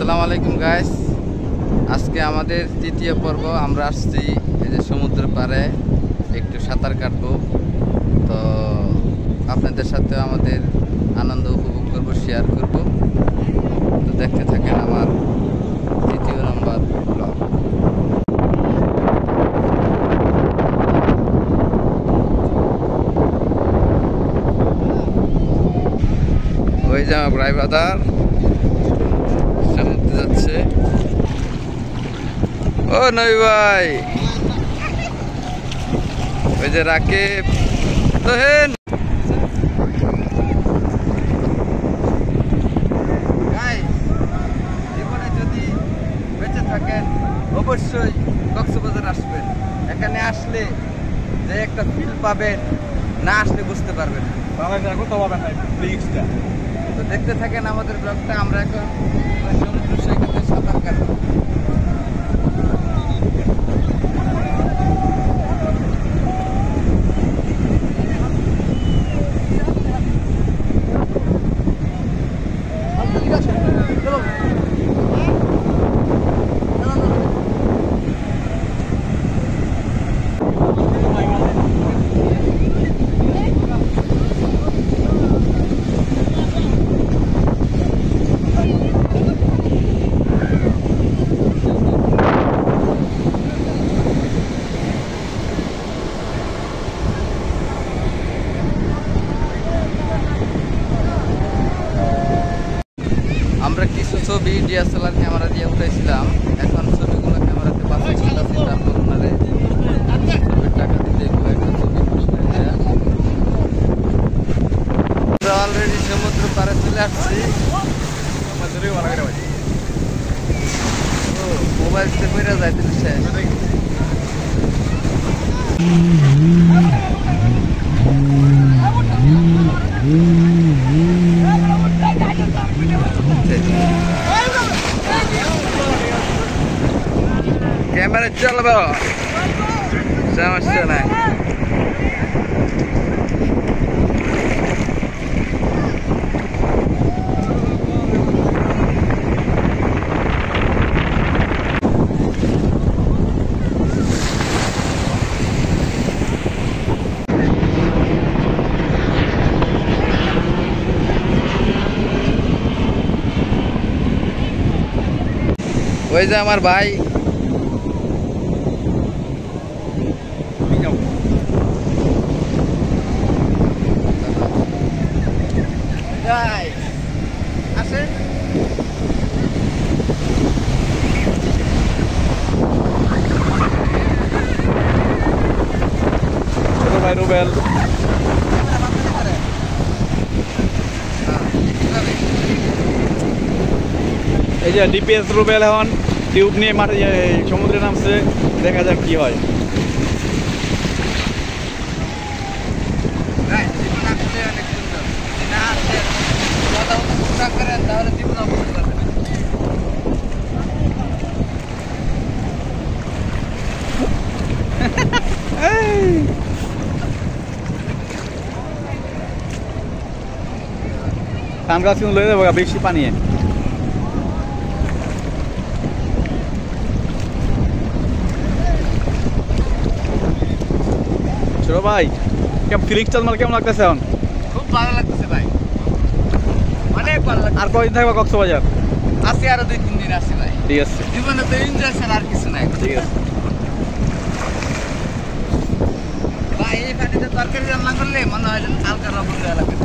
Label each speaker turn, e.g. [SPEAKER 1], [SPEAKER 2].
[SPEAKER 1] আসসালামু আলাইকুম গাইস, আজকে আমাদের তৃতীয় পর্ব। আমরা আসছি এই যে সমুদ্রের পাড়ে একটু সাঁতার কাটবো। তো আপনাদের সাথে আমাদের আনন্দ উপভোগ করব, শেয়ার করব। তো দেখতে থাকেন আমার তৃতীয় নম্বর ব্লগ। ওই যে আমার ভাই বাদার সমুদ্রে যাচ্ছে। ও নই ভাই, ওই যে রাকিব তোহেন। জীবনে যদি বেঁচে থাকেন অবশ্যই কক্সবাজার আসবেন। এখানে আসলে যে একটা ফিল পাবেন, না আসলে বুঝতে পারবেন। তো দেখতে থাকেন আমাদের ব্লগটা। আমরা এখন সমুদ্র সৈকতে সাঁতার কাটবো। আমরা কিছু ছবি ডিএসএলআর ক্যামেরা দিয়ে উঠাইছিলাম। এখন ছবিগুলো ক্যামেরাতে পাশে ছিলাছি, তারপর ওনারে ছবির টাকা দিতে একটা ছবি আমরা অলরেডি সমুদ্র পাড়ে চলে আসছি। মোবাইল সে বেড়ে যায় তিনি শেষ। ক্যামেরা চলবে, সমস্যা নাই। ওই যে আমার ভাই, আসেন।
[SPEAKER 2] ছোট ভাই রুবেল, এই যে ডিপিএস রুবেল এখন টিউব নিয়ে মাঠে সমুদ্রে নামছে। দেখা যাক কি হয়।
[SPEAKER 1] তাহলে জীবন বুঝতে পারবেন।
[SPEAKER 2] ধান গাছ কিন্তু লয়ে যাবো বেশি পানি। ছোট ভাই, কেমন ফিলিংস মাল কেমন লাগতেছে এখন?
[SPEAKER 1] খুব ভালো লাগতেছে ভাই, অনেক ভালো লাগছে।
[SPEAKER 2] আর কয়দিন থাকবো কক্সবাজার?
[SPEAKER 1] আসি আরো 2-3 দিন আসি ভাই।
[SPEAKER 2] ঠিক আছে,
[SPEAKER 1] জীবনে তো এনজয় ছাড়া আর কিছু নাই।
[SPEAKER 2] ঠিক আছে
[SPEAKER 1] ভাই, এই পানিতে তরকারি রান্না করলে মনে হয় যেন হালকা রকম লাগে।